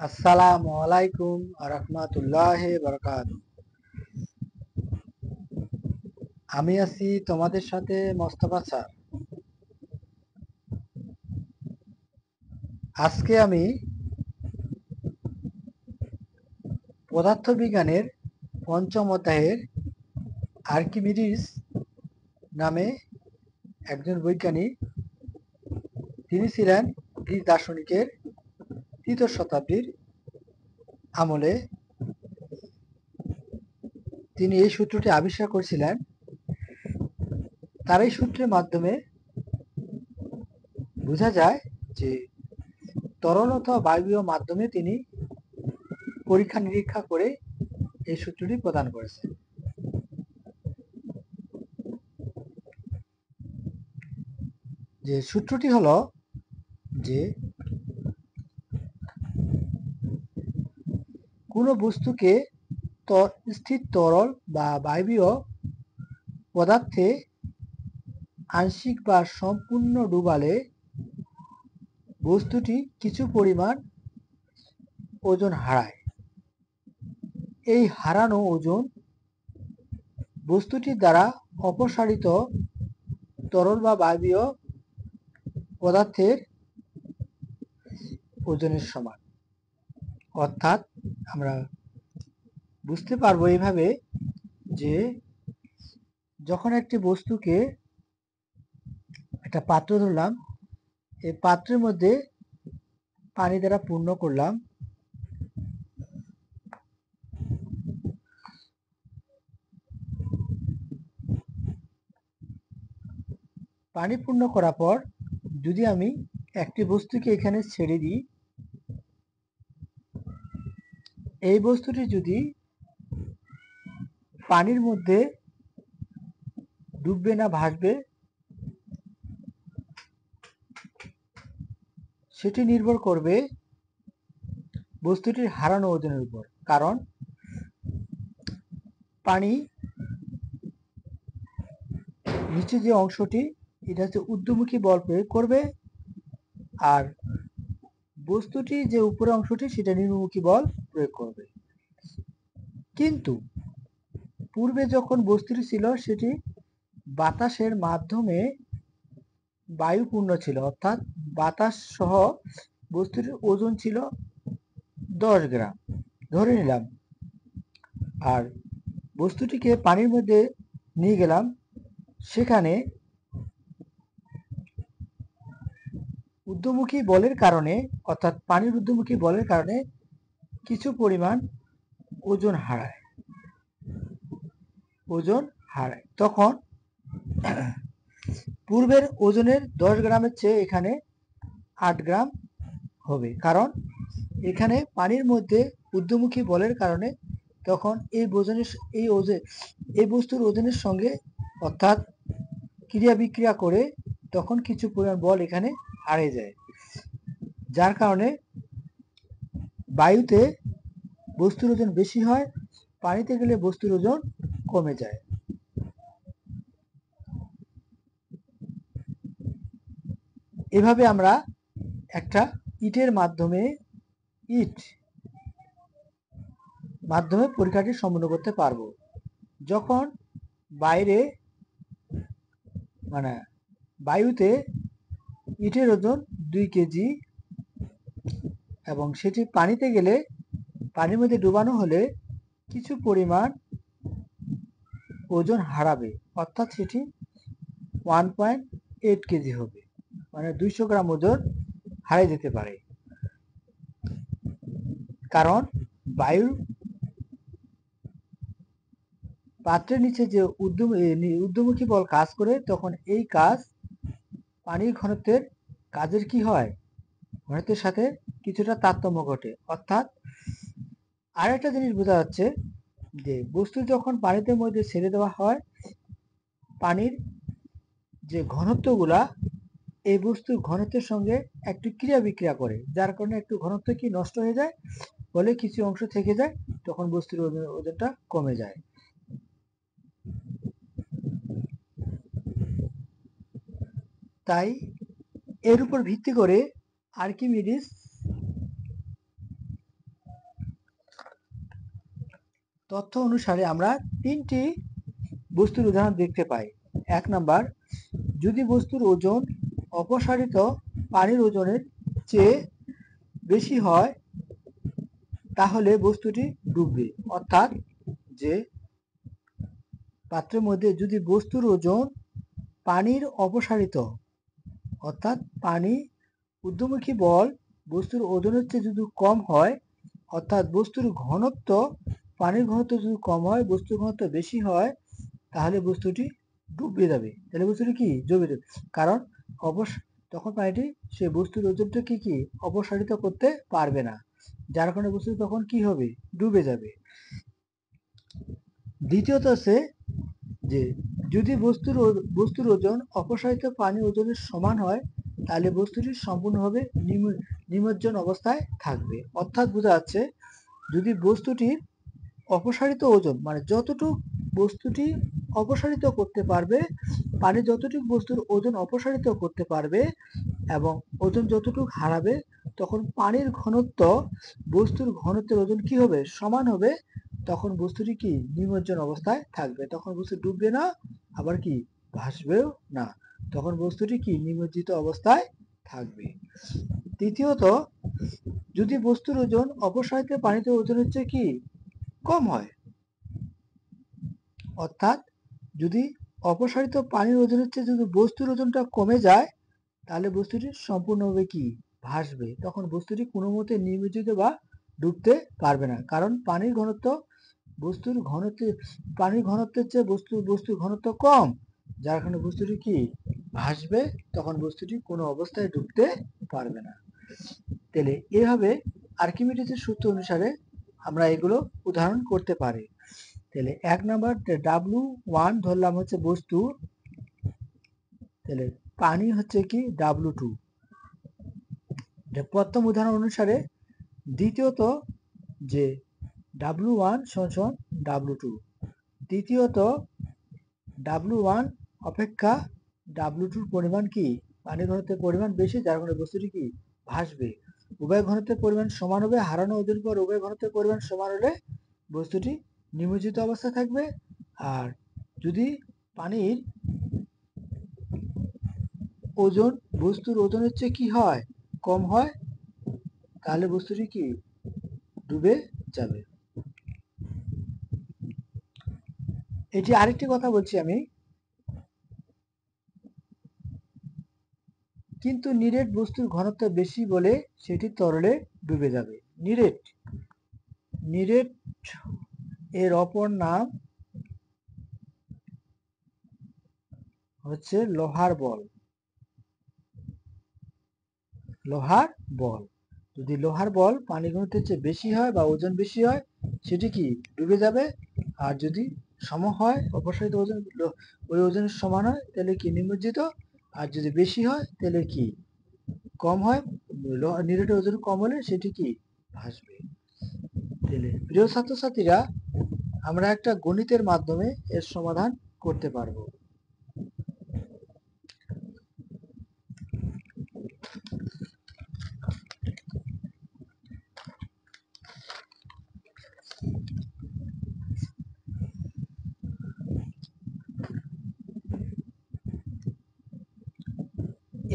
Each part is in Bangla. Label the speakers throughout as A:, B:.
A: আসসালামু আলাইকুম রাহমাতুল্লাহি বারাকাতুহু। আমি আছি তোমাদের সাথে মোস্তফা স্যার। আজকে আমি পদার্থবিজ্ঞানের পঞ্চম অধ্যায়ের আর্কিমিডিস নামে একজন বৈজ্ঞানিক, তিনি ছিলেন গ্রিক দার্শনিকের ৩য় শতাব্দীর আমলে। তিনি এই সূত্রটি আবিষ্কার করেছিলেন। তার এই সূত্রের মাধ্যমে বোঝা যায় যে তরল অথবা বায়বীয় মাধ্যমে তিনি পরীক্ষা নিরীক্ষা করে এই সূত্রটি প্রদান করেছেন। যে সূত্রটি হলো যে কোনো বস্তুকে স্থির তরল বা বায়বীয় পদার্থে আংশিক বা সম্পূর্ণ ডুবালে বস্তুটি কিছু পরিমাণ ওজন হারায়। এই হারানো ওজন বস্তুটির দ্বারা অপসারিত তরল বা বায়বীয় পদার্থের ওজনের সমান। অর্থাৎ আমরা বুঝতে পারবো এইভাবে যে যখন একটি বস্তুকে একটা পাত্র ধরলাম, এই পাত্রের মধ্যে পানি দ্বারা পূর্ণ করলাম, পানি পূর্ণ করার পর যদি আমি একটি বস্তুকে এখানে ছেড়ে দিই, এই বস্তুটি যদি পানির মধ্যে ডুববে না ভাসবে সেটি নির্ভর করবে বস্তুটির হারানো ওজনের উপর। কারণ পানি নিচে যে অংশটি, এটা হচ্ছে ঊর্ধ্বমুখী বল প্রয়োগ করবে, আর বস্তুটি যে উপরের অংশটি সেটা নিম্নমুখী বল প্রয়োগ করবে। কিন্তু পূর্বে যখন বস্তুটি ছিল সেটি বাতাসের মাধ্যমে বায়ুপূর্ণ ছিল, অর্থাৎ বাতাস সহ বস্তুটির ওজন ছিল 10 গ্রাম ধরে নিলাম। আর বস্তুটিকে পানির মধ্যে নিয়ে গেলাম, সেখানে ঊর্ধ্বমুখী বলের কারণে, অর্থাৎ পানির ঊর্ধ্বমুখী বলের কারণে কিছু পরিমাণ ওজন হারায়। তখন পূর্বের ওজনের 10 গ্রামের চেয়ে এখানে 8 গ্রাম হবে, কারণ এখানে পানির মধ্যে ঊর্ধ্বমুখী বলের কারণে তখন এই বস্তুর ওজনের সঙ্গে অর্থাৎ ক্রিয়া বিক্রিয়া করে তখন কিছু পরিমাণ বল এখানে হারিয়ে যায়, যার কারণে বায়ুতে বস্তুর ওজন বেশি হয়, পানিতে গেলে বস্তুর ওজন কমে যায়। এভাবে আমরা একটা ইটের মাধ্যমে পরীক্ষাটি সম্পন্ন করতে পারবো। যখন বাইরে মানে বায়ুতে ইটের ওজন 2 কেজি এবং সেটি পানিতে গেলে, পানির মধ্যে ডুবানো হলে কিছু পরিমাণ ওজন হারাবে, অর্থাৎ সেটি 1.8 কেজি হবে, মানে 200 গ্রাম ওজন হারিয়ে যেতে পারে। কারণ বায়ুর পাত্রের নিচে যে ঊর্ধ্বমুখী বল কাজ করে, তখন এই কাজ পানির ঘনত্বের কাজের কি হয়, ঘনত্বের সাথে কিছুটা তারতম্য ঘটে। অর্থাৎ আরেকটা জিনিস বোঝা যাচ্ছে যে বস্তু যখন পানিতে মধ্যে ছেড়ে দেওয়া হয়, পানির যে ঘনত্বগুলা এই বস্তুর ঘনত্বের সঙ্গে একটু ক্রিয়া বিক্রিয়া করে, যার কারণে একটু ঘনত্ব কি নষ্ট হয়ে যায়, ফলে কিছু অংশ থেকে যায়, তখন বস্তুর ওজনটা কমে যায়। তাই এর উপর ভিত্তি করে আর্কিমিডিস তথ্য অনুসারে আমরা তিনটি বস্তুর উদাহরণ দেখতে পাই। 1 নাম্বার, যদি বস্তুর ওজন অপসারিত পানির ওজনের চেয়ে বেশি হয় তাহলে বস্তুটি ডুববে। অর্থাৎ যে পাত্রের মধ্যে যদি বস্তুর ওজন পানির অপসারিত অর্থাৎ পানি ঊর্ধ্বমুখী বল বস্তুর ওজনের চেয়ে যদি কম হয়, অর্থাৎ বস্তুর ঘনত্ব পানির ঘনত্ব যদি কম হয়, বস্তুর ঘনত্ব বেশি হয়, তাহলে বস্তুটি ডুবে যাবে। তাহলে বস্তুটি কি ডুবে যাবে, কারণ তখন পানিটি সে বস্তুর ওজনটাকে কি অপসারিত করতে পারবে না, যার কারণে বস্তুটি তখন কি হবে, ডুবে যাবে। দ্বিতীয়ত আছে যে যদি বস্তুর ওজন অপসারিত পানির ওজনের সমান হয় তাহলে বস্তুটি সম্পূর্ণভাবে নিমজ্জন অবস্থায় থাকবে। অর্থাৎ বোঝা যাচ্ছে যদি বস্তুটির অপসারিত ওজন মানে যতটুকু বস্তুটি অপসারিত করতে পারবে, পানি যতটুকু বস্তুর ওজন অপসারিত করতে পারবে এবং ওজন যতটুকু হারাবে, তখন পানির ঘনত্ব বস্তুর ঘনত্বের ওজন কি হবে, সমান হবে। তখন বস্তুটি কি নিমজ্জন অবস্থায় থাকবে, তখন বস্তু ডুববে না, আবার কি ভাসবেও না, তখন বস্তুটি কি নিমজ্জিত অবস্থায় থাকবে। তৃতীয়ত, যদি বস্তুর ওজন অপসারিত পানিতে ওজনের চেয়ে কি কম হয়, অর্থাৎ যদি অপসারিত পানির ওজনের চেয়ে যদি বস্তুর ওজনটা কমে যায় তাহলে বস্তুটি সম্পূর্ণভাবে কি ভাসবে, তখন বস্তুটি কোনো মতে নিমজ্জিত বা ডুবতে পারবে না, কারণ পানির ঘনত্ব পানির ঘনত্বের চেয়ে বস্তুর ঘনত্ব কম, যার কারণে বস্তুটি কি ভাসবে, তখন বস্তুটি কোনো অবস্থায় ডুবতে পারবে না। তাহলে এভাবে আর্কিমিডিসের সূত্র অনুসারে আমরা এগুলো উদাহরণ করতে পারি। তাহলে 1 নাম্বার W1 ধরলাম হচ্ছে বস্তু, তাহলে পানি হচ্ছে কি W2। প্রথম উদাহরণ অনুসারে দ্বিতীয়ত যে W1 সমান W2, তৃতীয়ত W1 অপেক্ষা W2 পরিমাণ কি পানির ঘনত্বের পরিমাণ বেশি, যার কারণে বস্তুটি কি ভাসবে। উভয় ঘনত্বের পরিমাণ সমান হবে, হারানো ওজন পর উভয় ঘনত্বের পরিমাণ সমান হলে বস্তুটি নিমজ্জিত অবস্থায় থাকবে। আর যদি পানির ওজন বস্তুর ওজনের চেয়ে কি হয়, কম হয়, তাহলে বস্তুটি কি ডুবে যাবে। এটি আরেকটি কথা বলছি আমি, কিন্তু নিরেট বস্তুর ঘনত্ব বেশি বলে সেটি তরলে ডুবে যাবে। নিরেট এর অপর নাম হচ্ছে লোহার বল। যদি লোহার বল পানি ঘনত্বের চেয়ে বেশি হয় বা ওজন বেশি হয় সেটি কি ডুবে যাবে, আর যদি সম হয় অপসারিত ওজন ওই ওজনের সমান হয় তাহলে কি নিমজ্জিত, আর যদি বেশি হয় তাহলে কি কম হয়, নিরেটের ওজন কম হলে সেটি কি ভাসবে। তাহলে প্রিয় ছাত্রছাত্রীরা, আমরা একটা গণিতের মাধ্যমে এর সমাধান করতে পারবো।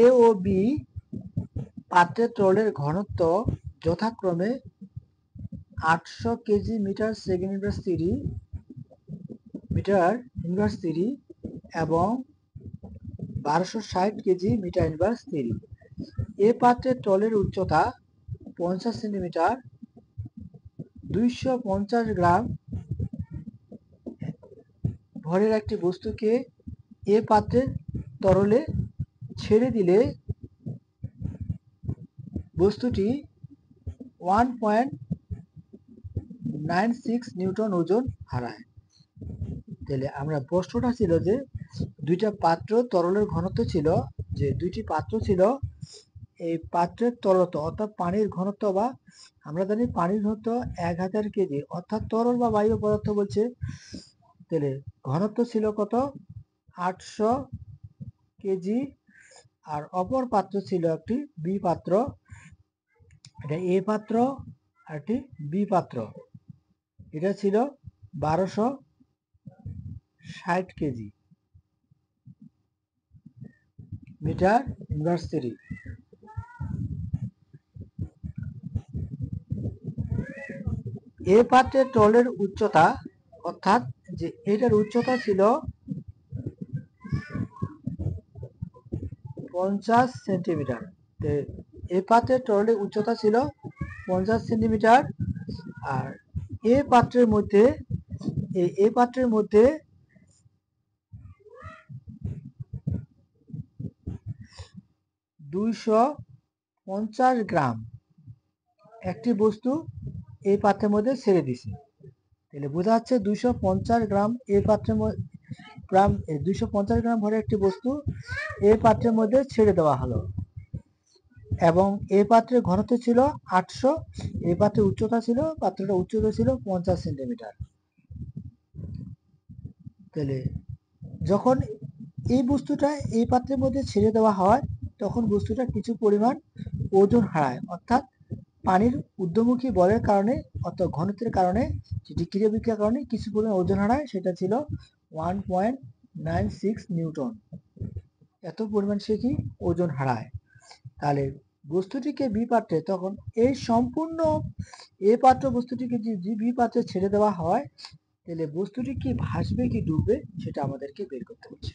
A: এ ও বি পাত্রের তরলের ঘনত্ব যথাক্রমে 800 কেজি মিটার সেকেন্ড ইনভার্স 3 এবং 1260 কেজি মিটার ইনভার্স 3। এ পাত্রের তলের উচ্চতা 50 সেন্টিমিটার, 250 গ্রাম ভরের একটি বস্তুকে এ পাত্রের তরলে ছেড়ে দিলে বস্তুটি 1.96 নিউটন ওজন হারায়। তাহলে আমরা প্রশ্নটা ছিল যে দুইটা পাত্র তরলের ঘনত্ব ছিল, যে দুইটি পাত্র ছিল, এই পাত্রের তরলতা অর্থাৎ পানির ঘনত্ব, বা আমরা জানি পানির ঘনত্ব 1000 কেজি, অর্থাৎ তরল বা বায়ু পদার্থ বলছে। তাহলে ঘনত্ব ছিল কত, 800 কেজি, আর অপর পাত্র ছিল একটি বি পাত্র, এটা এ পাত্র আর একটি বি পাত্র, এটা ছিল 1260 কেজি মিটার ইনভার্স 3। এ পাত্রের তলের উচ্চতা, অর্থাৎ যে এটার উচ্চতা ছিল 50 সেন্টিমিটার। এ পাত্রের তলের উচ্চতা ছিল 50 সেন্টিমিটার। আর এ পাত্রের মধ্যে 250 গ্রাম একটি বস্তু এই পাত্রের মধ্যে ছেড়ে দিছে। তাহলে বোঝা যাচ্ছে 250 গ্রাম এই পাত্রের গ্রাম 250 গ্রাম ভরে একটি বস্তু এই পাত্রের মধ্যে ছেড়ে দেওয়া হলো, এবং এই পাত্রের ঘনত্ব ছিল 800। এই পাত্রের উচ্চতা ছিল 50 সেন্টিমিটার। তাহলে যখন এই বস্তুটা এই পাত্রের মধ্যে ছেড়ে দেওয়া হয় তখন বস্তুটা কিছু পরিমাণ ওজন হারায়, অর্থাৎ পানির ঊর্ধ্বমুখী বলের কারণে অর্থাৎ ঘনত্বের কারণে, সেটি ক্রিয়া বিক্রিয়ার কারণে কিছু পরিমাণ ওজন হারায়। সেটা ছিল 1.96 নিউটন। এত পরিমাণ সে কি ওজন হারায়। তাহলে বস্তুটিকে বি পাত্রে, তখন এই সম্পূর্ণ এ পাত্র বস্তুটিকে যদি বি পাত্রে ছেড়ে দেওয়া হয় তাহলে বস্তুটি কি ভাসবে কি ডুববে সেটা আমাদেরকে বের করতে হচ্ছে।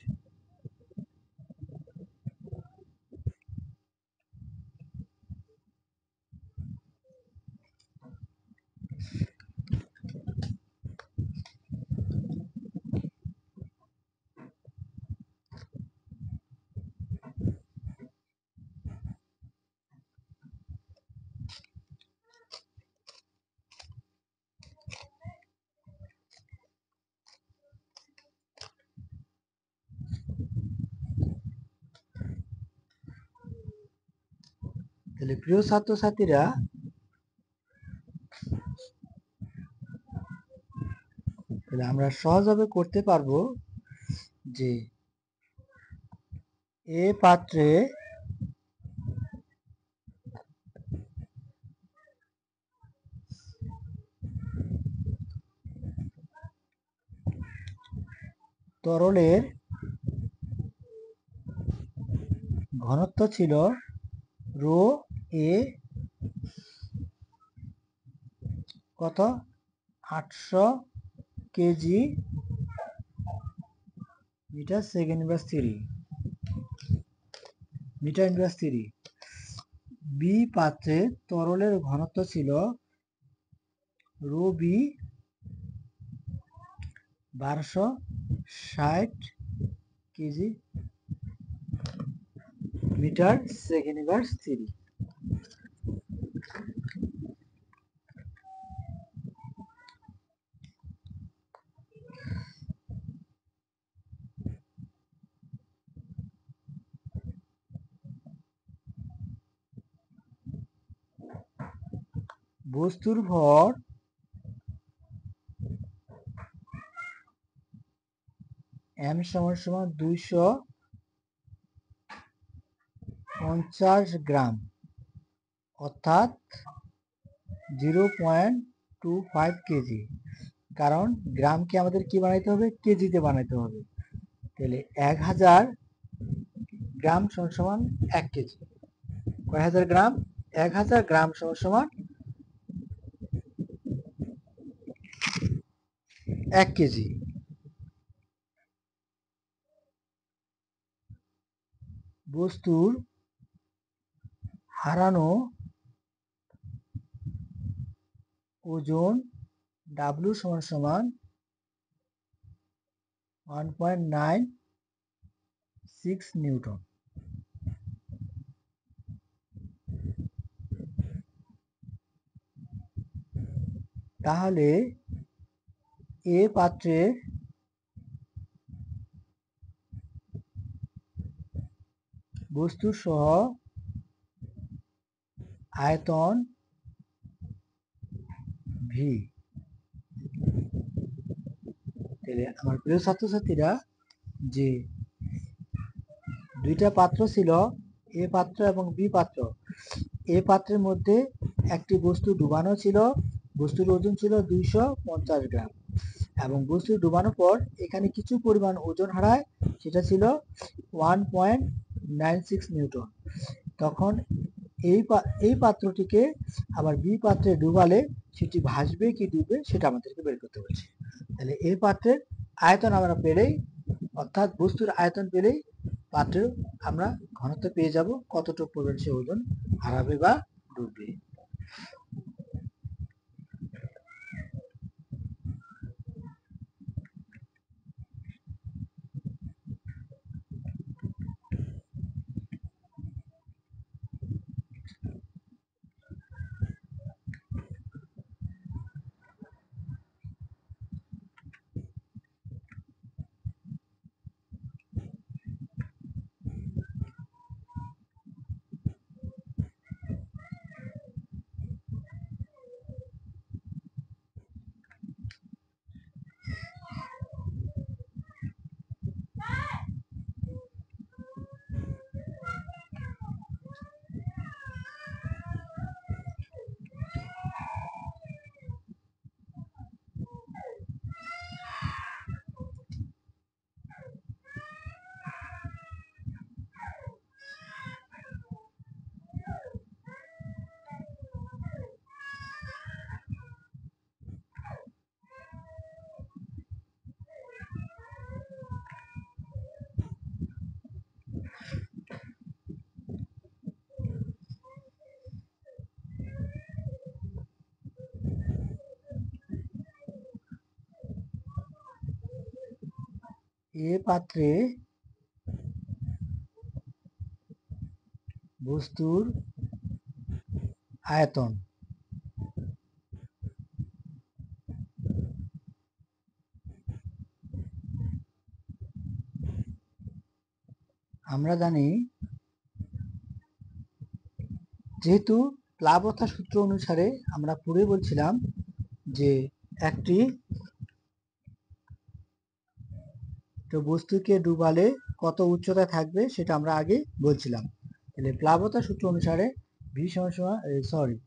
A: তাহলে প্রিয় ছাত্রছাত্রীরা, তাহলে আমরা সহজভাবে করতে পারবো যে এ পাত্রে তরলের ঘনত্ব ছিল রো এ কত 800 kg metre second inverse 3 metre inverse 3। B পাত্রে তরলের ঘনত্ব ছিল rho B 1260 kg metre second inverse 3। বস্তুর ভর m = 250 গ্রাম, অর্থাৎ 0.25 কেজি। কারণ গ্রামকে আমাদের কি বানাইতে হবে, কেজিতে বানাইতে হবে। তাহলে 1000 গ্রাম সমান 1 কেজি। কয় হাজার গ্রাম? 1000 গ্রাম সমান 1 কেজি। বস্তুর হারানো ওজন W সমান 1.96 নিউটন। তাহলে এ পাত্রের বস্তু সহ আয়তন ভি। তাহলে আমার প্রিয় ছাত্রছাত্রীরা, যে দুইটা পাত্র ছিল, এ পাত্র এবং বি পাত্র। এ পাত্রের মধ্যে একটি বস্তু ডুবানো ছিল, বস্তুর ওজন ছিল 250 গ্রাম। এবং বস্তু ডুবানোর পর এখানে কিছু পরিমাণ ওজন হারায়, সেটা ছিল 1.96 নিউটন। তখন এই পাত্রটিকে আবার বি পাত্রে ডুবালে সেটি ভাসবে কি ডুববে সেটা আমাদেরকে বের করতে বলছে। তাহলে এই পাত্রের আয়তন আমরা পেলেই, অর্থাৎ বস্তুর আয়তন পেলেই পাত্রের আমরা ঘনত্ব পেয়ে যাব, কতটুকু পরিমাণ সে ওজন হারাবে বা ডুববে। এ পাত্রে বস্তুর আয়তন আমরা জানি, যেহেতু প্লাবতা সূত্র অনুসারে আমরা পূর্বে বলছিলাম যে একটি বস্তুকে ডুবালে কত উচ্চতায় থাকবে সেটা আমরা আগে বলছিলাম। তাহলে প্লাবতা সূত্র অনুসারে ভি সমান সরি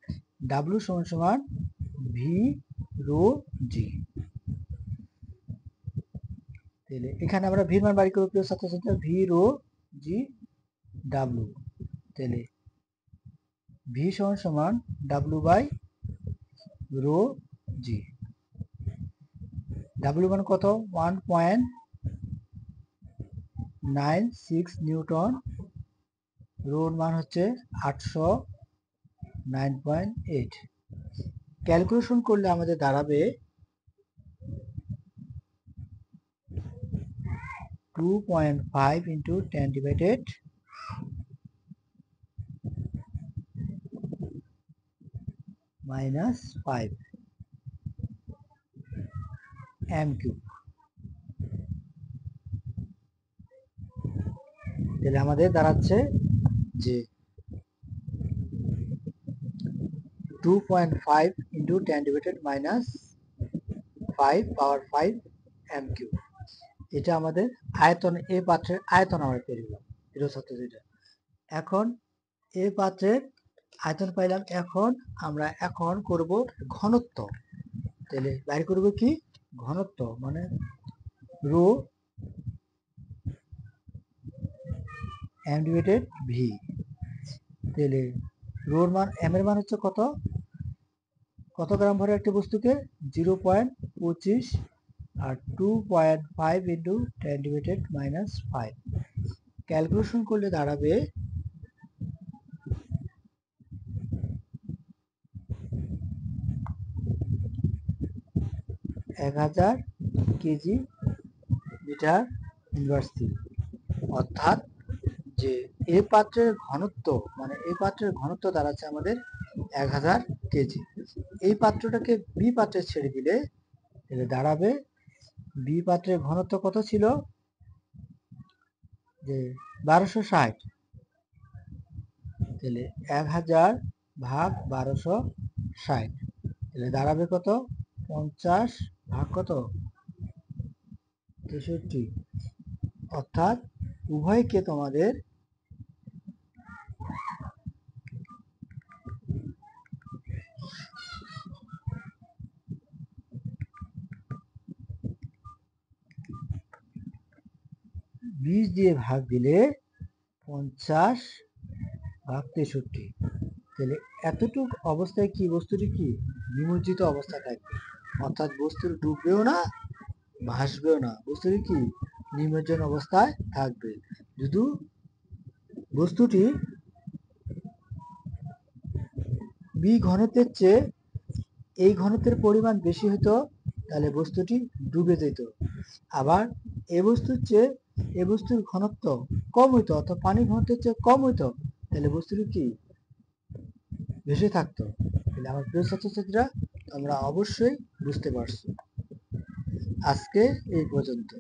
A: ডাব্লু সমান ভি রো জি। তাহলে এখানে আমরা ভির মান বাড়ি করব, প্রিয় ছাত্রছাত্রীরা, ভি রো জি ডাব্লু। তাহলে ভি সমান W by rho G. W মান কত? 1.96 নিউটন। রোর মান হচ্ছে 809.8। ক্যালকুলেশন করলে আমাদের দাঁড়াবে 2.5 into 10 divided minus 5 m cube। তাহলে আমাদের দাঁড়াচ্ছে যে 2.5 into 10 divided minus 5 power 5 m cube। এটা আমাদের আয়তন, এই পাত্রের আয়তন আমরা পেয়ে গেলাম। এখন এই পাত্রের আয়তন পাইলাম। এখন করব ঘনত্ব। তাহলে বাইর করব কি? ঘনত্ব মানে রো এম ডিভাইডেড ভি। তাহলে রোর মান, এম এর মান হচ্ছে কত? কত গ্রাম ভরে একটি বস্তুকে? 0.25 আর 2.5 ইন্টু 10 ডিভাইডেড মাইনাস 5। ক্যালকুলেশন করলে দাঁড়াবে 1000 কেজি মিটার ইনভার্স 3। অর্থাৎ যে এই পাত্রের ঘনত্ব, মানে এই পাত্রের ঘনত্ব দাঁড়াচ্ছে আমাদের 1000 কেজি। এই পাত্রটাকে বি পাত্রে ছেড়ে দিলে তাহলে দাঁড়াবে, বি পাত্রের ঘনত্ব কত ছিল? যে 1260। তাহলে 1000 ভাগ 1260, তাহলে দাঁড়াবে কত? 50 ভাগ কত? 63। অর্থাৎ উভয়কে তোমাদের 20 দিয়ে ভাগ দিলে 50/63। তাহলে এতটুক অবস্থায় কি বস্তুটি কি নিমজ্জিত অবস্থা থাকবে, অর্থাৎ বস্তুটি ডুববেও না ভাসবেও না, বস্তুটি কি নিমজ্জন অবস্থায় থাকবে। যদি বস্তুটি বি ঘনত্বের চেয়ে এই ঘনত্বের পরিমাণ বেশি হতো তাহলে বস্তুটি ডুবে যেত। আবার এ বস্তুর চেয়ে এ বস্তুর ঘনত্ব কম হইতো, অর্থাৎ পানির ঘনত্বের চেয়ে কম হইতো, তাহলে বস্তুটি কি ভেসে থাকতো। তাহলে আমার প্রিয় ছাত্রছাত্রীরা, তোমরা অবশ্যই বুঝতে পারছো। আজকে এই পর্যন্ত।